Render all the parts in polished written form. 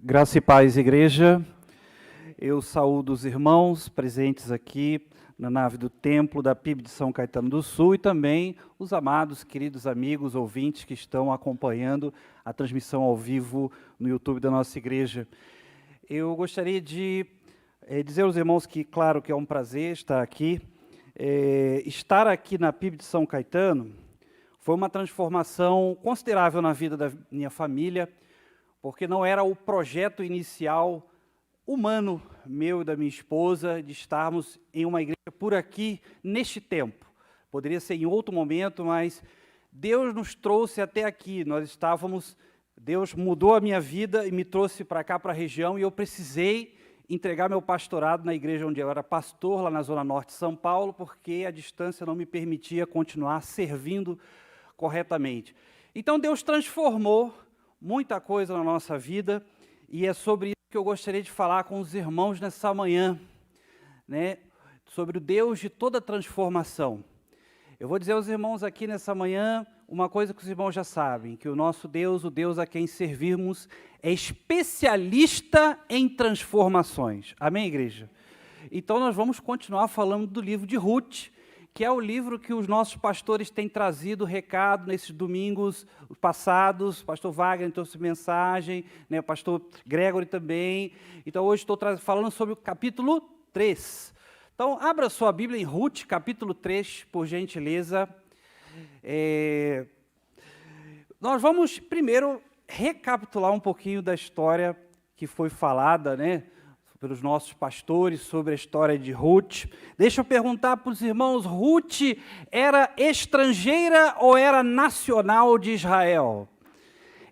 Graça e paz, igreja. Eu saúdo os irmãos presentes aqui na nave do templo da PIB de São Caetano do Sul e também os amados, queridos amigos, ouvintes que estão acompanhando a transmissão ao vivo no YouTube da nossa igreja. Eu gostaria de dizer aos irmãos que, claro, que é um prazer estar aqui. Estar aqui na PIB de São Caetano foi uma transformação considerável na vida da minha família, porque não era o projeto inicial humano meu e da minha esposa de estarmos em uma igreja por aqui neste tempo. Poderia ser em outro momento, mas Deus nos trouxe até aqui. Deus mudou a minha vida e me trouxe para cá, para a região, e eu precisei entregar meu pastorado na igreja onde eu era pastor, lá na Zona Norte de São Paulo, porque a distância não me permitia continuar servindo corretamente. Então Deus transformou muita coisa na nossa vida, e é sobre isso que eu gostaria de falar com os irmãos nessa manhã, né? Sobre o Deus de toda transformação. Eu vou dizer aos irmãos aqui nessa manhã uma coisa que os irmãos já sabem, que o nosso Deus, o Deus a quem servimos, é especialista em transformações. Amém, igreja? Então nós vamos continuar falando do livro de Ruth, que é o livro que os nossos pastores têm trazido recado nesses domingos passados. O pastor Wagner trouxe mensagem, né, o pastor Gregory também. Então, hoje estou falando sobre o capítulo 3. Então, abra sua Bíblia em Ruth, capítulo 3, por gentileza. Nós vamos primeiro recapitular um pouquinho da história que foi falada, né, pelos nossos pastores, sobre a história de Ruth. Deixa eu perguntar para os irmãos, Ruth era estrangeira ou era nacional de Israel?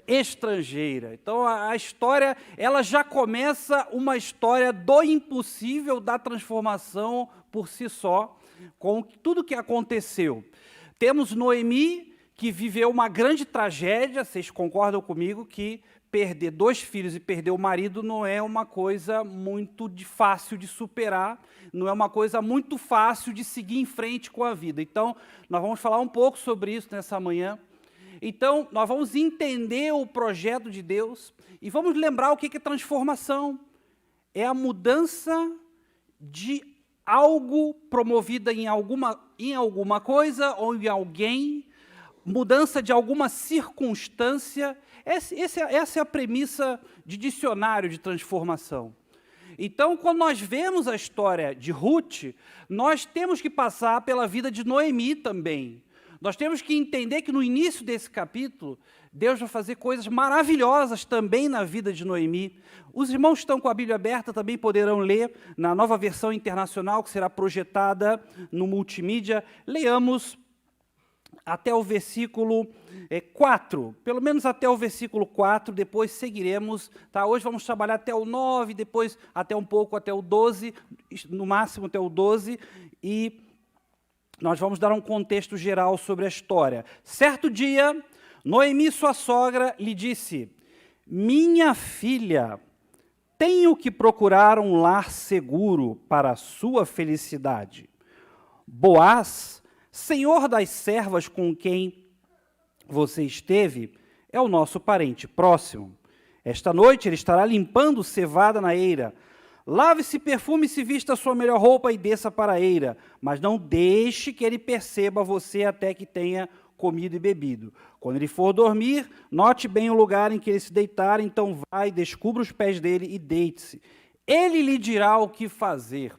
Estrangeira. Então, a história, ela já começa uma história do impossível, da transformação por si só, com tudo que aconteceu. Temos Noemi, que viveu uma grande tragédia. Vocês concordam comigo que perder 2 filhos e perder o marido não é uma coisa muito fácil de superar, não é uma coisa muito fácil de seguir em frente com a vida. Então, nós vamos falar um pouco sobre isso nessa manhã. Então, nós vamos entender o projeto de Deus e vamos lembrar o que é transformação. É a mudança de algo promovida em alguma coisa ou em alguém, mudança de alguma circunstância. Essa é a premissa de dicionário de transformação. Então, quando nós vemos a história de Ruth, nós temos que passar pela vida de Noemi também. Nós temos que entender que no início desse capítulo, Deus vai fazer coisas maravilhosas também na vida de Noemi. Os irmãos que estão com a Bíblia aberta também poderão ler na nova versão internacional, que será projetada no multimídia. Leamos até o versículo 4, pelo menos até o versículo 4, depois seguiremos, tá? Hoje vamos trabalhar até o 9, depois até um pouco até o 12, no máximo até o 12, e nós vamos dar um contexto geral sobre a história. Certo dia, Noemi, sua sogra, lhe disse: minha filha, tenho que procurar um lar seguro para a sua felicidade. Boaz, senhor das servas com quem você esteve, é o nosso parente próximo. Esta noite ele estará limpando cevada na eira. Lave-se, perfume-se, vista a sua melhor roupa e desça para a eira, mas não deixe que ele perceba você até que tenha comido e bebido. Quando ele for dormir, note bem o lugar em que ele se deitar, então vai, descubra os pés dele e deite-se. Ele lhe dirá o que fazer.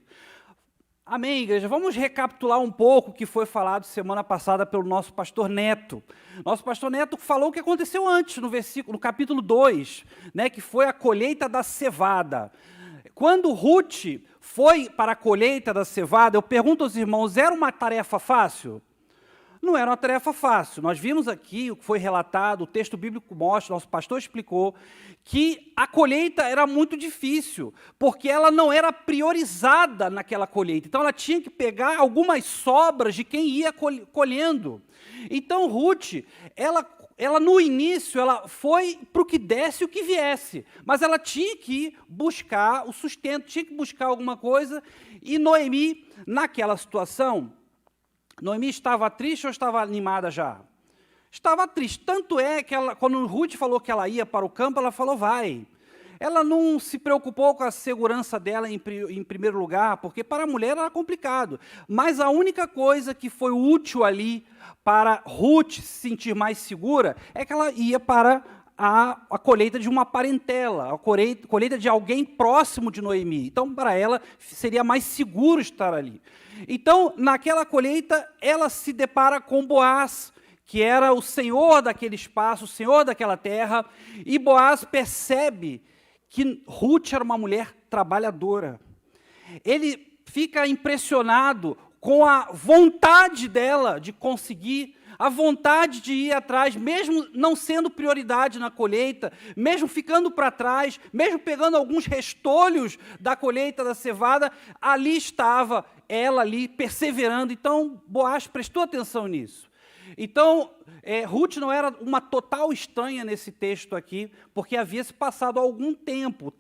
Amém, igreja? Vamos recapitular um pouco o que foi falado semana passada pelo nosso pastor Neto. Nosso pastor Neto falou o que aconteceu antes, no capítulo 2, né, que foi a colheita da cevada. Quando Ruth foi para a colheita da cevada, eu pergunto aos irmãos, era uma tarefa fácil? Não era uma tarefa fácil. Nós vimos aqui o que foi relatado, o texto bíblico mostra, nosso pastor explicou, que a colheita era muito difícil, porque ela não era priorizada naquela colheita. Então, ela tinha que pegar algumas sobras de quem ia colhendo. Então, Ruth, ela no início, ela foi para o que desse e o que viesse, mas ela tinha que buscar o sustento, tinha que buscar alguma coisa, e Noemi, naquela situação, Noemi estava triste ou estava animada já? Estava triste. Tanto é que quando Ruth falou que ela ia para o campo, ela falou, vai. ela não se preocupou com a segurança dela em primeiro lugar, porque para a mulher era complicado. Mas a única coisa que foi útil ali para Ruth se sentir mais segura é que ela ia para a colheita de uma parentela, a colheita de alguém próximo de Noemi. Então, para ela, seria mais seguro estar ali. Então, naquela colheita, ela se depara com Boaz, que era o senhor daquele espaço, o senhor daquela terra, e Boaz percebe que Ruth era uma mulher trabalhadora. Ele fica impressionado com a vontade dela de conseguir, a vontade de ir atrás, mesmo não sendo prioridade na colheita, mesmo ficando para trás, mesmo pegando alguns restolhos da colheita da cevada, ali estava ela ali perseverando. Então, Boaz prestou atenção nisso. Então, Ruth não era uma total estranha nesse texto aqui, porque havia se passado algum tempo.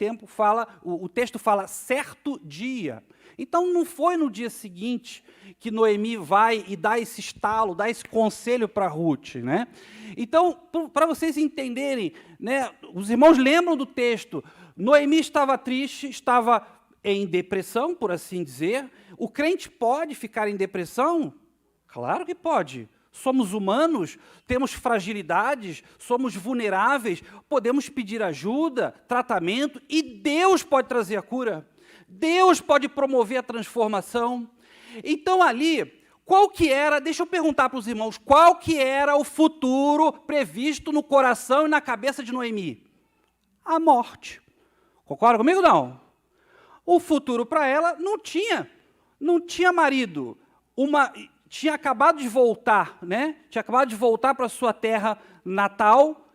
O texto fala certo dia. Então, não foi no dia seguinte que Noemi vai e dá esse estalo, dá esse conselho para Ruth, né? Então, para vocês entenderem, né, os irmãos lembram do texto, Noemi estava triste, estava em depressão, por assim dizer. O crente pode ficar em depressão? Claro que pode. Somos humanos, temos fragilidades, somos vulneráveis, podemos pedir ajuda, tratamento, e Deus pode trazer a cura. Deus pode promover a transformação. Então ali, qual que era, deixa eu perguntar para os irmãos, qual que era o futuro previsto no coração e na cabeça de Noemi? A morte. Concorda comigo, não? O futuro para ela não tinha marido, tinha acabado de voltar, né? Tinha acabado de voltar para a sua terra natal,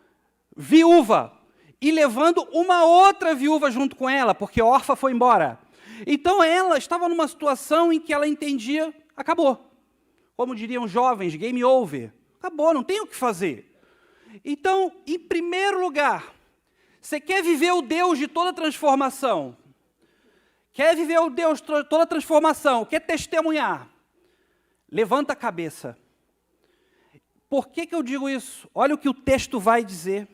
viúva, e levando uma outra viúva junto com ela, porque Orfa foi embora. Então ela estava numa situação em que ela entendia, acabou. Como diriam jovens, game over. Acabou, não tem o que fazer. Então, em primeiro lugar, você quer viver o Deus de toda transformação? Quer viver o Deus de toda transformação? Quer testemunhar? Levanta a cabeça. Por que eu digo isso? Olha o que o texto vai dizer.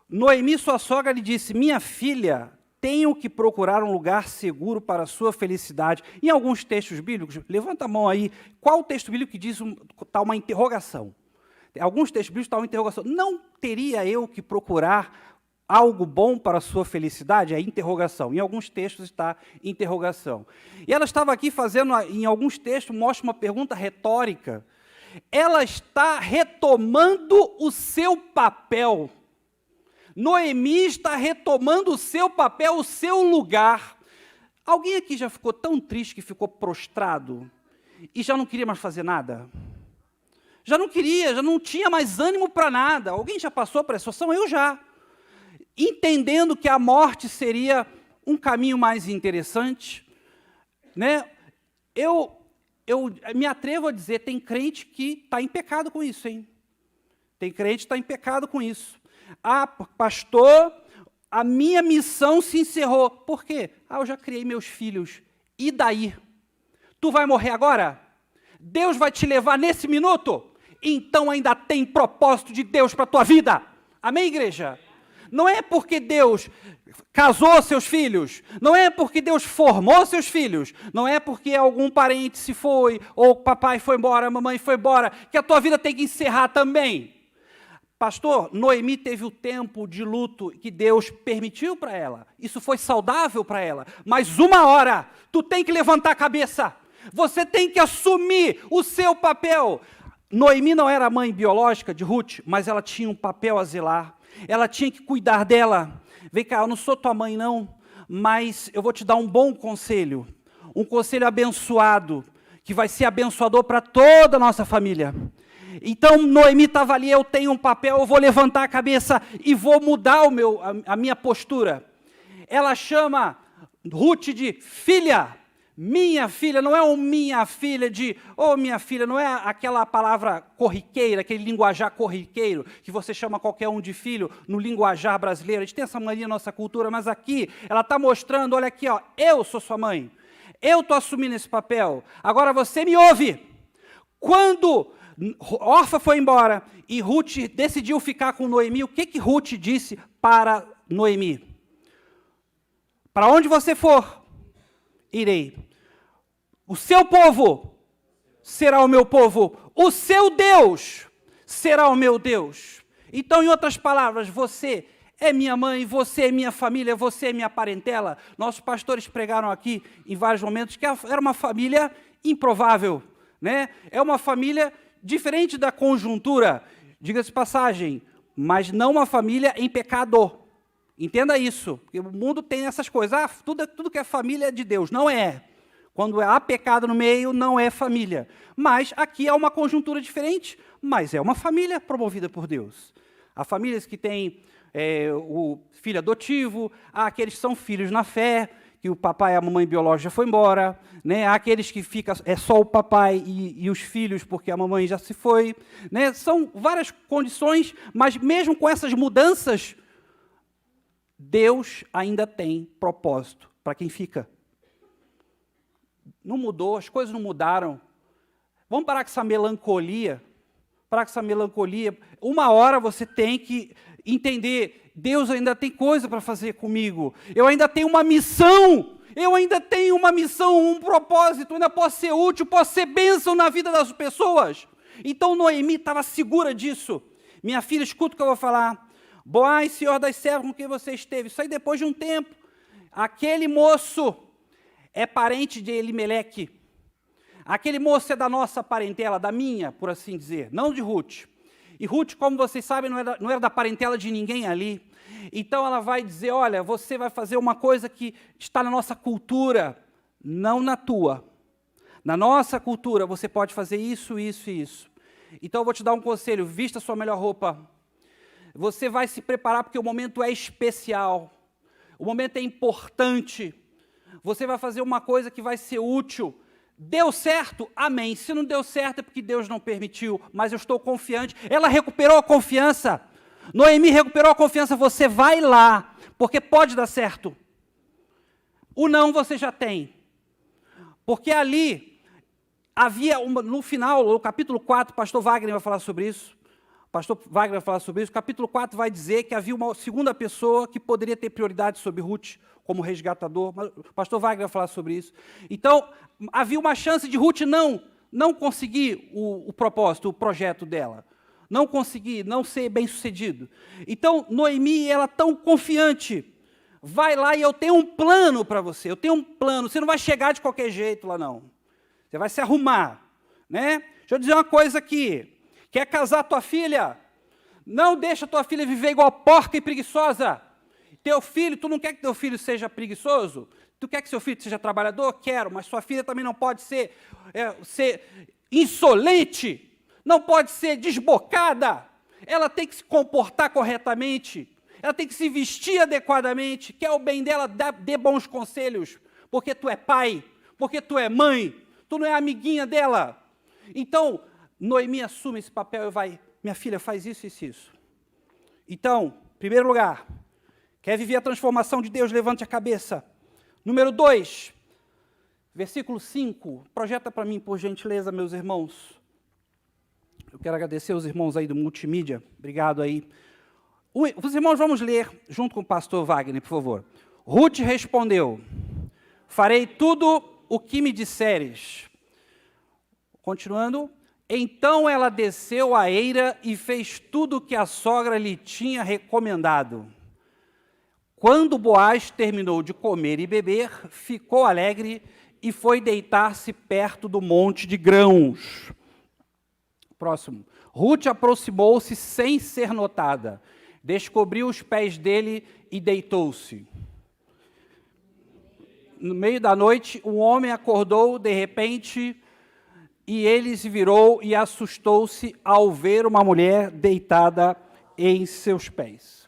Noemi, sua sogra, lhe disse: minha filha, tenho que procurar um lugar seguro para a sua felicidade. Em alguns textos bíblicos, levanta a mão aí, qual o texto bíblico que diz está uma interrogação? Alguns textos bíblicos está uma interrogação. Não teria eu que procurar algo bom para a sua felicidade? É interrogação. Em alguns textos está interrogação. E ela estava aqui fazendo, em alguns textos, mostra uma pergunta retórica. Ela está retomando o seu papel. Noemi está retomando o seu papel, o seu lugar. Alguém aqui já ficou tão triste que ficou prostrado e já não queria mais fazer nada? Já não queria, já não tinha mais ânimo para nada. Alguém já passou por essa situação? Eu já. Entendendo que a morte seria um caminho mais interessante, né? Eu me atrevo a dizer, tem crente que está em pecado com isso, hein? Tem crente que está em pecado com isso. Ah, pastor, a minha missão se encerrou. Por quê? Ah, eu já criei meus filhos. E daí? Tu vai morrer agora? Deus vai te levar nesse minuto? Então ainda tem propósito de Deus para a tua vida. Amém, igreja? Não é porque Deus casou seus filhos, não é porque Deus formou seus filhos, não é porque algum parente se foi, ou papai foi embora, a mamãe foi embora, que a tua vida tem que encerrar também. Pastor, Noemi teve o tempo de luto que Deus permitiu para ela. Isso foi saudável para ela. Mas uma hora, tu tem que levantar a cabeça. Você tem que assumir o seu papel. Noemi não era a mãe biológica de Ruth, mas ela tinha um papel a zelar. Ela tinha que cuidar dela. Vem cá, eu não sou tua mãe não, mas eu vou te dar um bom conselho. Um conselho abençoado, que vai ser abençoador para toda a nossa família. Então, Noemi estava ali, eu tenho um papel, eu vou levantar a cabeça e vou mudar a minha postura. Ela chama Ruth de filha, minha filha, não é um minha filha de, minha filha, não é aquela palavra corriqueira, aquele linguajar corriqueiro, que você chama qualquer um de filho no linguajar brasileiro. A gente tem essa mania na nossa cultura, mas aqui, ela está mostrando, olha aqui, eu sou sua mãe, eu estou assumindo esse papel, agora você me ouve. Quando Orfa foi embora e Ruth decidiu ficar com Noemi, o que Ruth disse para Noemi? Para onde você for, irei. O seu povo será o meu povo. O seu Deus será o meu Deus. Então, em outras palavras, você é minha mãe, você é minha família, você é minha parentela. Nossos pastores pregaram aqui em vários momentos que era uma família improvável, né? É uma família diferente da conjuntura, diga-se de passagem, mas não uma família em pecado. Entenda isso, porque o mundo tem essas coisas. Ah, tudo que é família é de Deus. Não é. Quando há pecado no meio, não é família. Mas aqui é uma conjuntura diferente, mas é uma família promovida por Deus. Há famílias que têm o filho adotivo, há aqueles que são filhos na fé, que o papai e a mamãe biológica já foi embora, né? Há aqueles que fica só o papai e os filhos porque a mamãe já se foi, né? São várias condições, mas mesmo com essas mudanças, Deus ainda tem propósito para quem fica. Não mudou, as coisas não mudaram. Vamos parar com essa melancolia. Uma hora você tem que entender, Deus ainda tem coisa para fazer comigo. Eu ainda tenho uma missão, um propósito, ainda posso ser útil, posso ser bênção na vida das pessoas. Então Noemi estava segura disso. Minha filha, escuta o que eu vou falar. Boaz, senhor das servas com quem você esteve. Isso aí depois de um tempo. Aquele moço é parente de Elimeleque. Aquele moço é da nossa parentela, da minha, por assim dizer, não de Ruth. E Ruth, como vocês sabem, não era da parentela de ninguém ali. Então ela vai dizer, olha, você vai fazer uma coisa que está na nossa cultura, não na tua. Na nossa cultura, você pode fazer isso, isso e isso. Então eu vou te dar um conselho, vista a sua melhor roupa. Você vai se preparar porque o momento é especial. O momento é importante. Você vai fazer uma coisa que vai ser útil. Deu certo? Amém. Se não deu certo é porque Deus não permitiu, mas eu estou confiante. Ela recuperou a confiança. Noemi recuperou a confiança. Você vai lá, porque pode dar certo. O não você já tem. Porque ali havia, no final, no capítulo 4, o pastor Wagner vai falar sobre isso. O capítulo 4 vai dizer que havia uma segunda pessoa que poderia ter prioridade sobre Ruth, como resgatador. O pastor Wagner vai falar sobre isso. Então, havia uma chance de Ruth não conseguir o propósito, o projeto dela. Não conseguir, não ser bem-sucedido. Então, Noemi, ela tão confiante, vai lá e eu tenho um plano para você. Eu tenho um plano. Você não vai chegar de qualquer jeito lá, não. Você vai se arrumar, né? Deixa eu dizer uma coisa aqui. Quer casar tua filha? Não deixa tua filha viver igual porca e preguiçosa. Teu filho, tu não quer que teu filho seja preguiçoso? Tu quer que seu filho seja trabalhador? Quero, mas sua filha também não pode ser insolente, não pode ser desbocada. Ela tem que se comportar corretamente, ela tem que se vestir adequadamente. Quer o bem dela, dê bons conselhos, porque tu é pai, porque tu é mãe, tu não é amiguinha dela. Então, Noemi assume esse papel e vai, minha filha, faz isso, isso, isso. Então, em primeiro lugar, quer viver a transformação de Deus, levante a cabeça. Número 2, versículo 5, projeta para mim, por gentileza, meus irmãos. Eu quero agradecer os irmãos aí do multimídia, obrigado aí. Os irmãos, vamos ler junto com o pastor Wagner, por favor. Ruth respondeu, farei tudo o que me disseres. Continuando. Então ela desceu à eira e fez tudo o que a sogra lhe tinha recomendado. Quando Boaz terminou de comer e beber, ficou alegre e foi deitar-se perto do monte de grãos. Próximo. Ruth aproximou-se sem ser notada, descobriu os pés dele e deitou-se. No meio da noite, um homem acordou de repente. E ele se virou e assustou-se ao ver uma mulher deitada em seus pés.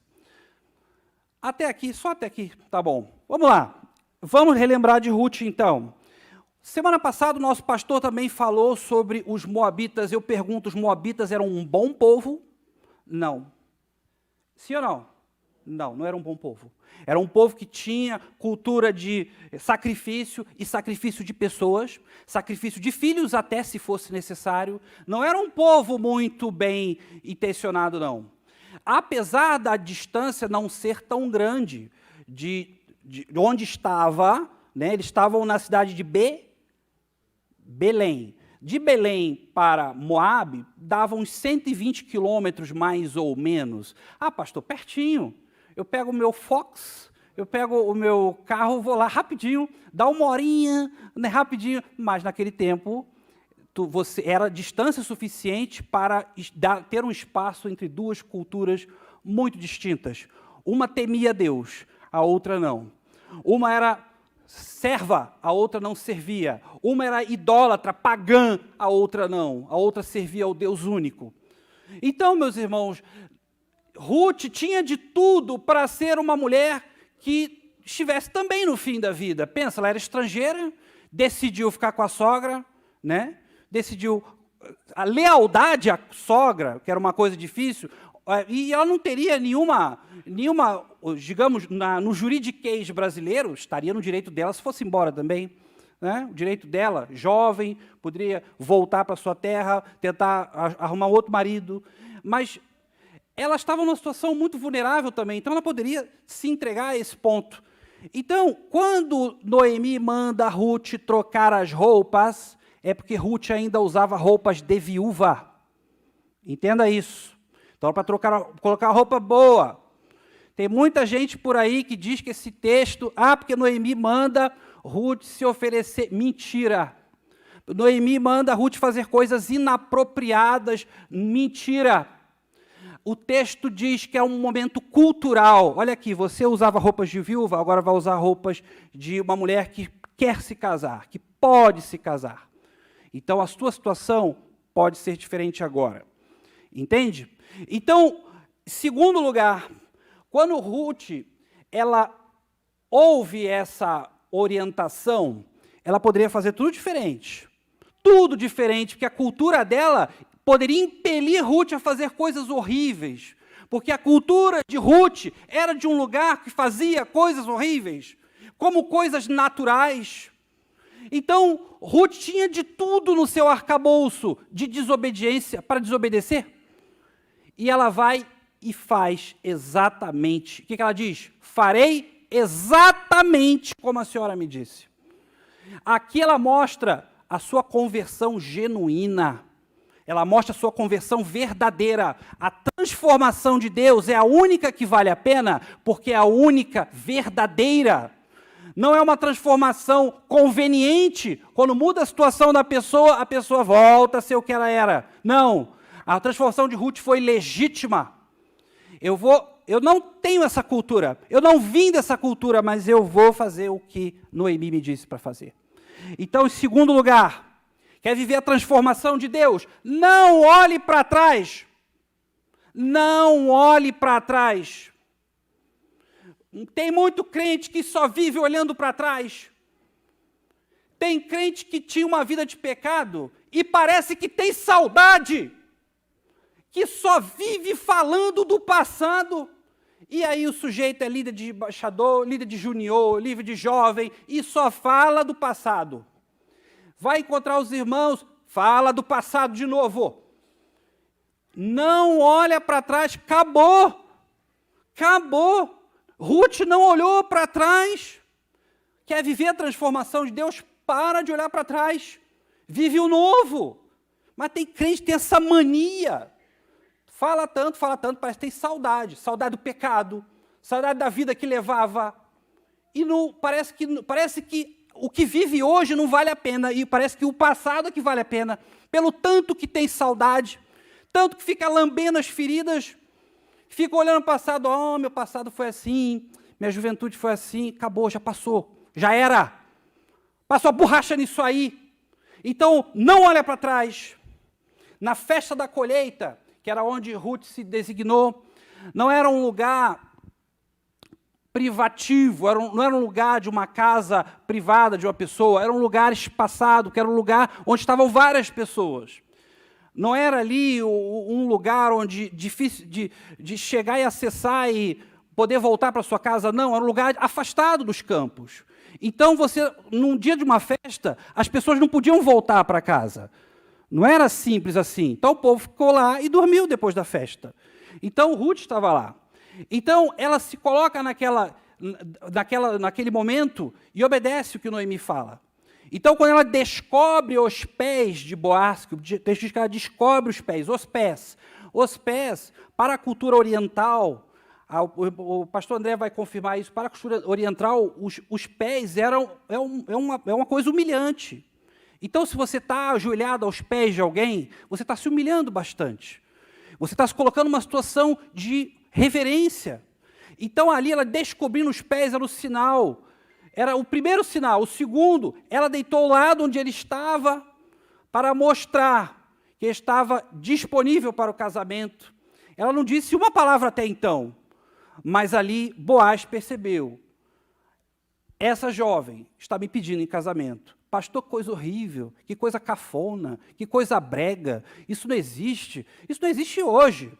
Até aqui, só até aqui, tá bom. Vamos lá, vamos relembrar de Ruth então. Semana passada o nosso pastor também falou sobre os moabitas. Eu pergunto, os moabitas eram um bom povo? Não. Sim ou não? Não, não era um bom povo. Era um povo que tinha cultura de sacrifício e sacrifício de pessoas, sacrifício de filhos até se fosse necessário. Não era um povo muito bem intencionado, não. Apesar da distância não ser tão grande de de onde estava, né, eles estavam na cidade de Belém. De Belém para Moabe, dava uns 120 quilômetros, mais ou menos. Ah, pastor, pertinho. Eu pego o meu Fox, eu pego o meu carro, vou lá rapidinho, dá uma horinha, né, rapidinho. Mas naquele tempo, era distância suficiente para ter um espaço entre duas culturas muito distintas. Uma temia Deus, a outra não. Uma era serva, a outra não servia. Uma era idólatra, pagã, a outra não. A outra servia ao Deus único. Então, meus irmãos, Ruth tinha de tudo para ser uma mulher que estivesse também no fim da vida. Pensa, ela era estrangeira, decidiu ficar com a sogra, né? Decidiu a lealdade à sogra, que era uma coisa difícil, e ela não teria nenhuma digamos, no juridiquês brasileiro, estaria no direito dela se fosse embora também. Né? O direito dela, jovem, poderia voltar para sua terra, tentar arrumar outro marido, mas ela estava numa situação muito vulnerável também, então ela poderia se entregar a esse ponto. Então, quando Noemi manda Ruth trocar as roupas, é porque Ruth ainda usava roupas de viúva. Entenda isso. Então, para colocar roupa boa. Tem muita gente por aí que diz que esse texto, porque Noemi manda Ruth se oferecer. Mentira. Noemi manda Ruth fazer coisas inapropriadas. Mentira. O texto diz que é um momento cultural. Olha aqui, você usava roupas de viúva, agora vai usar roupas de uma mulher que quer se casar, que pode se casar. Então, a sua situação pode ser diferente agora. Entende? Então, segundo lugar, quando Ruth, ela ouve essa orientação, ela poderia fazer tudo diferente. Tudo diferente, porque a cultura dela poderia impelir Ruth a fazer coisas horríveis. Porque a cultura de Ruth era de um lugar que fazia coisas horríveis, como coisas naturais. Então, Ruth tinha de tudo no seu arcabouço de desobediência, para desobedecer. E ela vai e faz exatamente. O que ela diz? Farei exatamente como a senhora me disse. Aqui ela mostra a sua conversão genuína. Ela mostra a sua conversão verdadeira. A transformação de Deus é a única que vale a pena, porque é a única verdadeira. Não é uma transformação conveniente. Quando muda a situação da pessoa, a pessoa volta a ser o que ela era. Não. A transformação de Ruth foi legítima. Eu não tenho essa cultura. Eu não vim dessa cultura, mas eu vou fazer o que Noemi me disse para fazer. Então, em segundo lugar, quer viver a transformação de Deus? Não olhe para trás. Não olhe para trás. Tem muito crente que só vive olhando para trás. Tem crente que tinha uma vida de pecado e parece que tem saudade, que só vive falando do passado. E aí o sujeito é líder de embaixador, líder de junior, líder de jovem, e só fala do passado. Vai encontrar os irmãos, fala do passado de novo. Não olha para trás, acabou. Acabou. Ruth não olhou para trás. Quer viver a transformação de Deus? Para de olhar para trás. Vive o novo. Mas tem crente que tem essa mania. Fala tanto, parece que tem saudade. Saudade do pecado. Saudade da vida que levava. E não, parece que o que vive hoje não vale a pena. E parece que o passado é que vale a pena. Pelo tanto que tem saudade. Tanto que fica lambendo as feridas. Fica olhando o passado, meu passado foi assim, minha juventude foi assim, acabou, já passou, já era. Passou a borracha nisso aí. Então, não olha para trás. Na festa da colheita, que era onde Ruth se designou, não era um lugar privativo, não era um lugar de uma casa privada de uma pessoa, era um lugar espaçado, que era um lugar onde estavam várias pessoas. Não era ali um lugar onde difícil de chegar e acessar e poder voltar para sua casa, não, era um lugar afastado dos campos. Então, num dia de uma festa, as pessoas não podiam voltar para casa. Não era simples assim. Então, o povo ficou lá e dormiu depois da festa. Então, Ruth estava lá. Então, ela se coloca naquele momento e obedece o que Noemi fala. Então, quando ela descobre os pés de Boaz, que o texto diz que ela descobre os pés, para a cultura oriental, o pastor André vai confirmar isso, para a cultura oriental, os pés é uma coisa humilhante. Então, se você está ajoelhado aos pés de alguém, você está se humilhando bastante. Você está se colocando numa situação de reverência. Então, ali, ela descobrindo os pés era o sinal. Era o primeiro sinal. O segundo, ela deitou ao lado onde ele estava para mostrar que estava disponível para o casamento. Ela não disse uma palavra até então, mas ali Boaz percebeu. Essa jovem está me pedindo em casamento. Pastor, que coisa horrível, que coisa cafona, que coisa brega. Isso não existe hoje.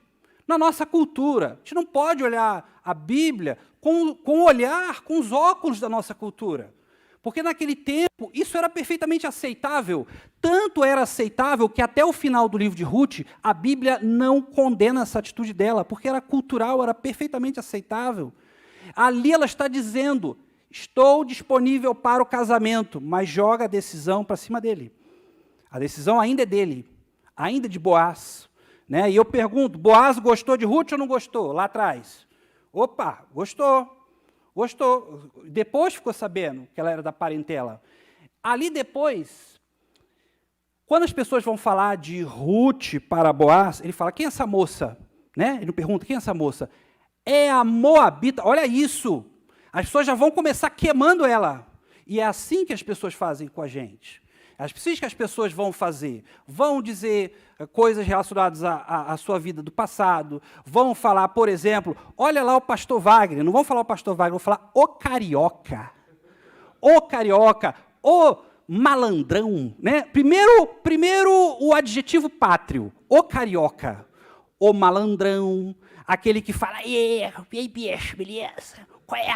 Na nossa cultura, a gente não pode olhar a Bíblia com o olhar, com os óculos da nossa cultura. Porque naquele tempo, isso era perfeitamente aceitável. Tanto era aceitável que até o final do livro de Ruth, a Bíblia não condena essa atitude dela, porque era cultural, era perfeitamente aceitável. Ali ela está dizendo, estou disponível para o casamento, mas joga a decisão para cima dele. A decisão ainda é dele, ainda é de Boaz. Né? E eu pergunto, Boaz gostou de Ruth ou não gostou? Lá atrás. Opa, gostou. Depois ficou sabendo que ela era da parentela. Ali depois, quando as pessoas vão falar de Ruth para Boaz, ele fala, quem é essa moça? Né? Ele não pergunta, quem é essa moça? É a Moabita, olha isso. As pessoas já vão começar queimando ela. E é assim que as pessoas fazem com a gente. Assim que as pessoas vão fazer, vão dizer coisas relacionadas à sua vida do passado, vão falar, por exemplo, olha lá o pastor Wagner, não vão falar o pastor Wagner, vão falar o carioca, o malandrão, né? Primeiro o adjetivo pátrio, o carioca, o malandrão, aquele que fala, e aí, bicho, beleza, qual é?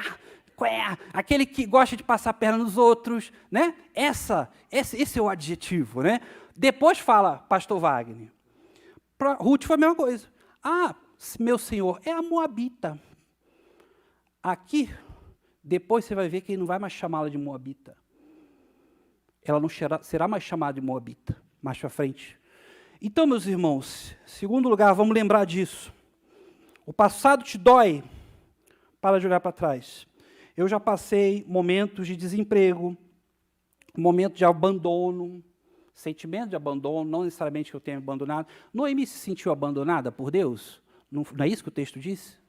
Aquele que gosta de passar a perna nos outros, né? Esse é o adjetivo, né? Depois fala, pastor Wagner. Para Ruth foi a mesma coisa. Ah, meu senhor, é a Moabita. Aqui, depois você vai ver que ele não vai mais chamá-la de Moabita. Ela não será mais chamada de Moabita, mais para frente. Então, meus irmãos, em segundo lugar, vamos lembrar disso. O passado te dói. Para de olhar para trás. Eu já passei momentos de desemprego, momento de abandono, sentimento de abandono, não necessariamente que eu tenha abandonado. Noemi se sentiu abandonada por Deus? Não é isso que o texto diz?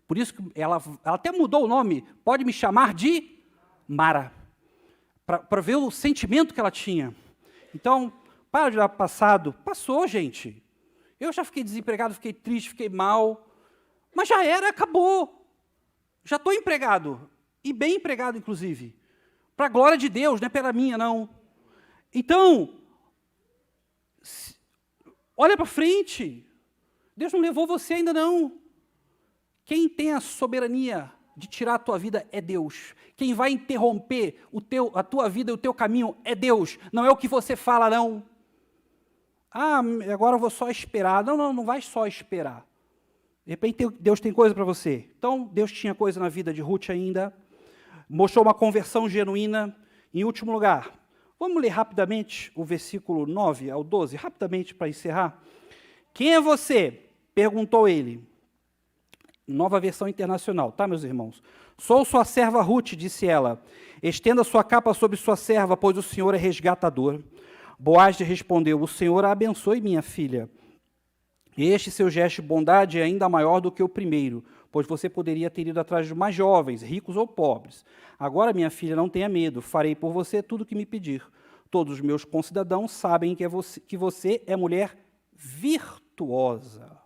Por isso que ela até mudou o nome, pode me chamar de Mara, para ver o sentimento que ela tinha. Então, para de olhar para o passado, passou, gente. Eu já fiquei desempregado, fiquei triste, fiquei mal, mas já era, acabou. Já estou empregado. E bem empregado, inclusive. Para a glória de Deus, não é pela minha, não. Então, olha para frente. Deus não levou você ainda, não. Quem tem a soberania de tirar a tua vida é Deus. Quem vai interromper a tua vida e o teu caminho é Deus. Não é o que você fala, não. Ah, agora eu vou só esperar. Não vai só esperar. De repente Deus tem coisa para você. Então, Deus tinha coisa na vida de Ruth ainda. Mostrou uma conversão genuína. Em último lugar, vamos ler rapidamente o versículo 9 ao 12, rapidamente para encerrar. Quem é você? Perguntou ele. Nova versão internacional, tá, meus irmãos? Sou sua serva Ruth, disse ela. Estenda sua capa sobre sua serva, pois o Senhor é resgatador. Boaz lhe respondeu, o Senhor a abençoe, minha filha. Este seu gesto de bondade é ainda maior do que o primeiro, pois você poderia ter ido atrás de mais jovens, ricos ou pobres. Agora, minha filha, não tenha medo, farei por você tudo o que me pedir. Todos os meus concidadãos sabem que você é mulher virtuosa.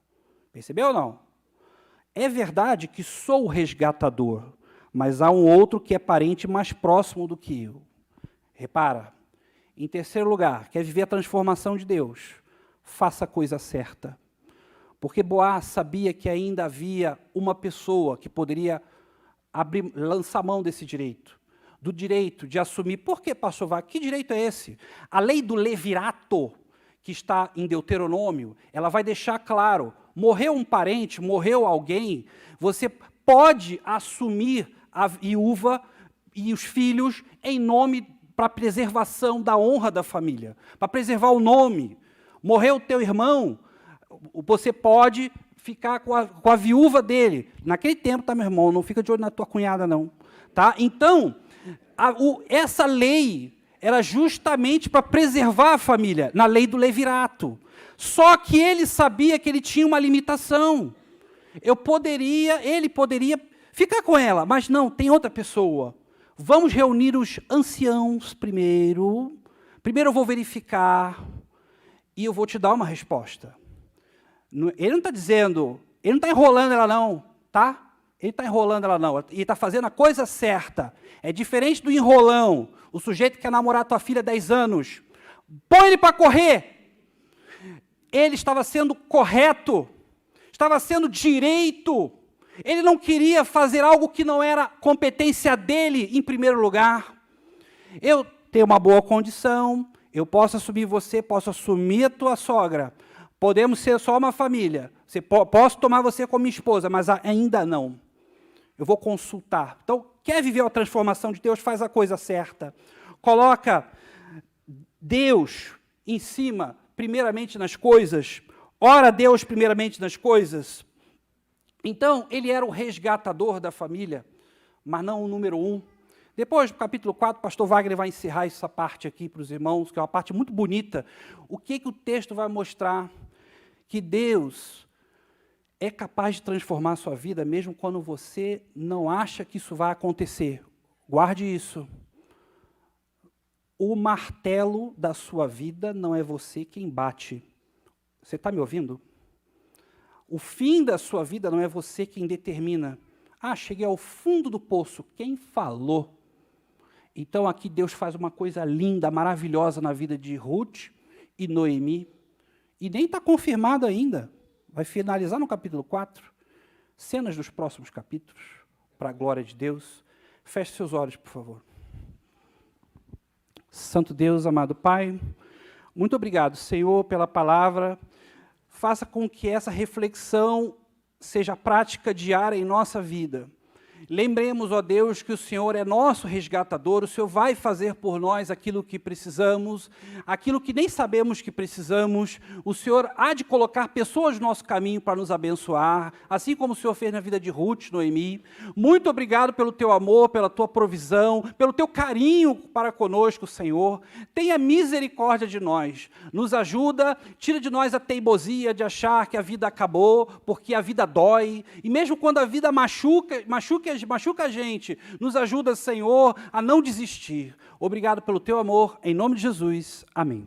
Percebeu ou não? É verdade que sou o resgatador, mas há um outro que é parente mais próximo do que eu. Repara, em terceiro lugar, quer viver a transformação de Deus? Faça a coisa certa. Porque Boaz sabia que ainda havia uma pessoa que poderia lançar mão desse direito. Do direito de assumir. Por que, pastor Wagner? Que direito é esse? A lei do levirato, que está em Deuteronômio, ela vai deixar claro, morreu um parente, morreu alguém, você pode assumir a viúva e os filhos em nome para preservação da honra da família, para preservar o nome. Morreu o teu irmão, você pode ficar com a viúva dele. Naquele tempo, tá, meu irmão? Não fica de olho na tua cunhada, não. Tá? Então, essa lei era justamente para preservar a família, na lei do levirato. Só que ele sabia que ele tinha uma limitação. Ele poderia ficar com ela, mas não, tem outra pessoa. Vamos reunir os anciãos primeiro. Primeiro eu vou verificar e eu vou te dar uma resposta. Ele não está dizendo, ele não está enrolando ela não, tá? Ele está enrolando ela não, ele está fazendo a coisa certa. É diferente do enrolão, o sujeito que quer namorar tua filha há 10 anos. Põe ele para correr. Ele estava sendo correto, estava sendo direito. Ele não queria fazer algo que não era competência dele em primeiro lugar. Eu tenho uma boa condição, eu posso assumir você, posso assumir a tua sogra. Podemos ser só uma família. Posso tomar você como minha esposa, mas ainda não. Eu vou consultar. Então, quer viver a transformação de Deus, faz a coisa certa. Coloca Deus em cima, primeiramente nas coisas. Ora Deus primeiramente nas coisas. Então, ele era o resgatador da família, mas não o número 1. Depois, no capítulo 4, o pastor Wagner vai encerrar essa parte aqui para os irmãos, que é uma parte muito bonita. O que o texto vai mostrar? Que Deus é capaz de transformar a sua vida, mesmo quando você não acha que isso vai acontecer. Guarde isso. O martelo da sua vida não é você quem bate. Você está me ouvindo? O fim da sua vida não é você quem determina. Ah, cheguei ao fundo do poço. Quem falou? Então, aqui Deus faz uma coisa linda, maravilhosa na vida de Ruth e Noemi. E nem está confirmado ainda. Vai finalizar no capítulo 4. Cenas dos próximos capítulos, para a glória de Deus. Feche seus olhos, por favor. Santo Deus, amado Pai, muito obrigado, Senhor, pela palavra. Faça com que essa reflexão seja prática diária em nossa vida. Lembremos, ó Deus, que o Senhor é nosso resgatador, o Senhor vai fazer por nós aquilo que precisamos, aquilo que nem sabemos que precisamos, o Senhor há de colocar pessoas no nosso caminho para nos abençoar, assim como o Senhor fez na vida de Ruth, Noemi. Muito obrigado pelo teu amor, pela tua provisão, pelo teu carinho para conosco, Senhor. Tenha misericórdia de nós, nos ajuda, tira de nós a teimosia de achar que a vida acabou, porque a vida dói, e mesmo quando a vida machuca a gente, nos ajuda, Senhor, a não desistir. Obrigado pelo teu amor, em nome de Jesus. Amém.